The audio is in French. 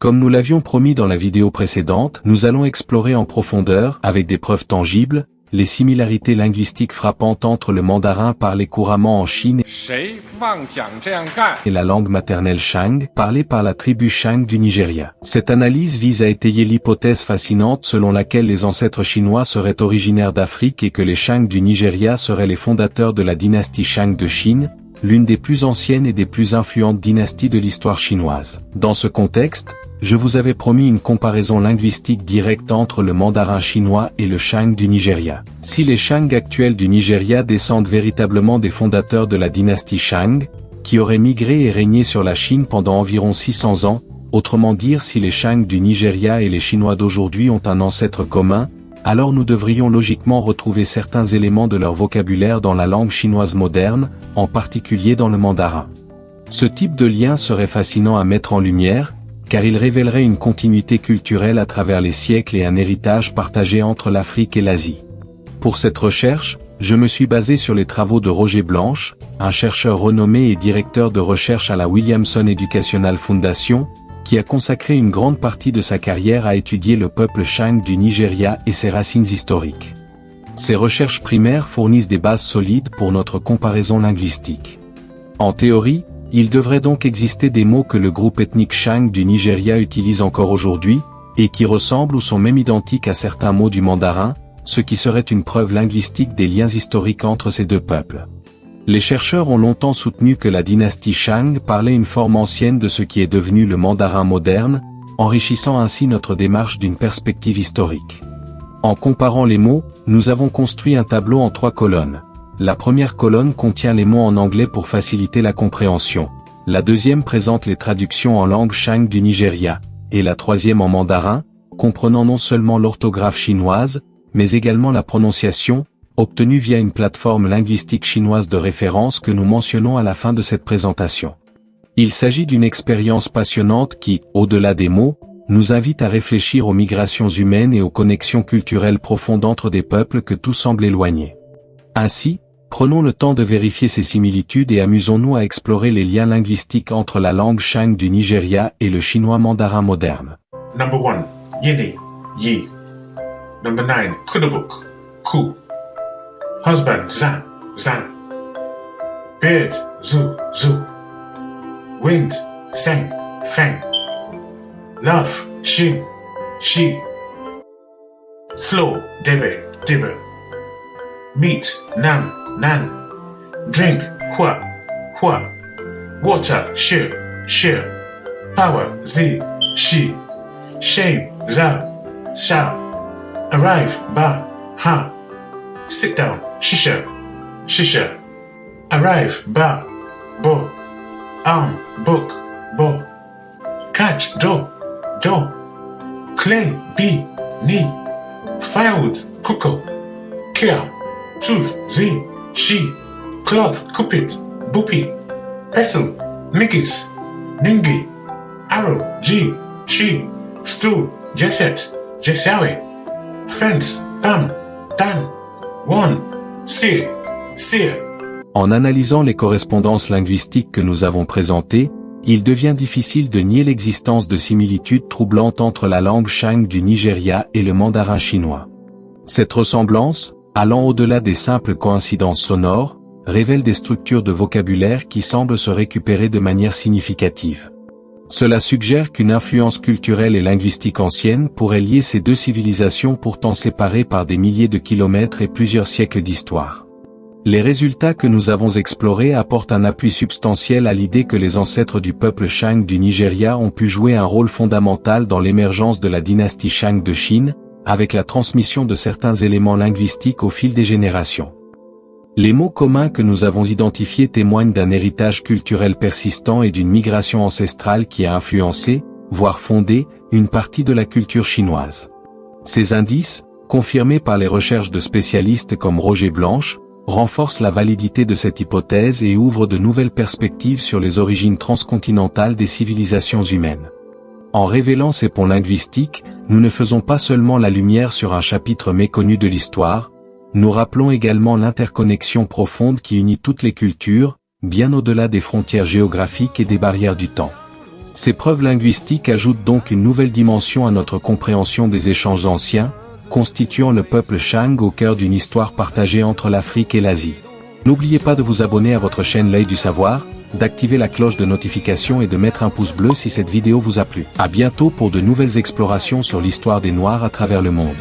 Comme nous l'avions promis dans la vidéo précédente, nous allons explorer en profondeur, avec des preuves tangibles, les similarités linguistiques frappantes entre le mandarin parlé couramment en Chine et la langue maternelle Shang, parlée par la tribu Shang du Nigeria. Cette analyse vise à étayer l'hypothèse fascinante selon laquelle les ancêtres chinois seraient originaires d'Afrique et que les Shang du Nigeria seraient les fondateurs de la dynastie Shang de Chine, l'une des plus anciennes et des plus influentes dynasties de l'histoire chinoise. Dans ce contexte, je vous avais promis une comparaison linguistique directe entre le mandarin chinois et le Shang du Nigeria. Si les Shang actuels du Nigeria descendent véritablement des fondateurs de la dynastie Shang, qui auraient migré et régné sur la Chine pendant environ 600 ans, autrement dire si les Shang du Nigeria et les Chinois d'aujourd'hui ont un ancêtre commun, alors nous devrions logiquement retrouver certains éléments de leur vocabulaire dans la langue chinoise moderne, en particulier dans le mandarin. Ce type de lien serait fascinant à mettre en lumière, car il révélerait une continuité culturelle à travers les siècles et un héritage partagé entre l'Afrique et l'Asie. Pour cette recherche, je me suis basé sur les travaux de Roger Blanche, un chercheur renommé et directeur de recherche à la Williamson Educational Foundation, qui a consacré une grande partie de sa carrière à étudier le peuple Shang du Nigeria et ses racines historiques. Ces recherches primaires fournissent des bases solides pour notre comparaison linguistique. En théorie, il devrait donc exister des mots que le groupe ethnique Shang du Nigeria utilise encore aujourd'hui, et qui ressemblent ou sont même identiques à certains mots du mandarin, ce qui serait une preuve linguistique des liens historiques entre ces deux peuples. Les chercheurs ont longtemps soutenu que la dynastie Shang parlait une forme ancienne de ce qui est devenu le mandarin moderne, enrichissant ainsi notre démarche d'une perspective historique. En comparant les mots, nous avons construit un tableau en 3 colonnes. La première colonne contient les mots en anglais pour faciliter la compréhension. La deuxième présente les traductions en langue Shang du Nigeria, et la troisième en mandarin, comprenant non seulement l'orthographe chinoise, mais également la prononciation, obtenue via une plateforme linguistique chinoise de référence que nous mentionnons à la fin de cette présentation. Il s'agit d'une expérience passionnante qui, au-delà des mots, nous invite à réfléchir aux migrations humaines et aux connexions culturelles profondes entre des peuples que tout semble éloigner. Ainsi, prenons le temps de vérifier ces similitudes et amusons-nous à explorer les liens linguistiques entre la langue Shang du Nigeria et le chinois mandarin moderne. Number 1. Yene, Yi. Number 9. Kudabuk, Ku. Husband, Zan, Zan. Beard, Zu, Zu. Wind, Seng, Feng. Love, Shin, Shi. Flow, Debe, Debe. Meat, Nam, Nan. Drink, Hua, Hua. Water, Shir, Shir. Power, Zi, Shi. Shame, Za, Sha. Arrive, Ba, Ha. Sit down, Shisha, Shisha. Arrive, Ba, Bo. Arm, Book, Bo. Catch, Do, Do. Clay, Bi, Ni. Firewood, Kuko. Kia. Tooth, Z, She. Cloth, Kupit, Bupi. Pestle, Nigis, Ningi. Arrow, G, She. Stool, Jesset, Jessawe. Fence, Tam, Tan. One, Seer, Seer. En analysant les correspondances linguistiques que nous avons présentées, il devient difficile de nier l'existence de similitudes troublantes entre la langue Shang du Nigeria et le mandarin chinois. Cette ressemblance, allant au-delà des simples coïncidences sonores, révèle des structures de vocabulaire qui semblent se récupérer de manière significative. Cela suggère qu'une influence culturelle et linguistique ancienne pourrait lier ces deux civilisations pourtant séparées par des milliers de kilomètres et plusieurs siècles d'histoire. Les résultats que nous avons explorés apportent un appui substantiel à l'idée que les ancêtres du peuple Shang du Nigeria ont pu jouer un rôle fondamental dans l'émergence de la dynastie Shang de Chine, avec la transmission de certains éléments linguistiques au fil des générations. Les mots communs que nous avons identifiés témoignent d'un héritage culturel persistant et d'une migration ancestrale qui a influencé, voire fondé, une partie de la culture chinoise. Ces indices, confirmés par les recherches de spécialistes comme Roger Blanche, renforcent la validité de cette hypothèse et ouvrent de nouvelles perspectives sur les origines transcontinentales des civilisations humaines. En révélant ces ponts linguistiques, nous ne faisons pas seulement la lumière sur un chapitre méconnu de l'histoire, nous rappelons également l'interconnexion profonde qui unit toutes les cultures, bien au-delà des frontières géographiques et des barrières du temps. Ces preuves linguistiques ajoutent donc une nouvelle dimension à notre compréhension des échanges anciens, constituant le peuple Shang au cœur d'une histoire partagée entre l'Afrique et l'Asie. N'oubliez pas de vous abonner à votre chaîne L'Œil du Savoir, d'activer la cloche de notification et de mettre un pouce bleu si cette vidéo vous a plu. À bientôt pour de nouvelles explorations sur l'histoire des Noirs à travers le monde.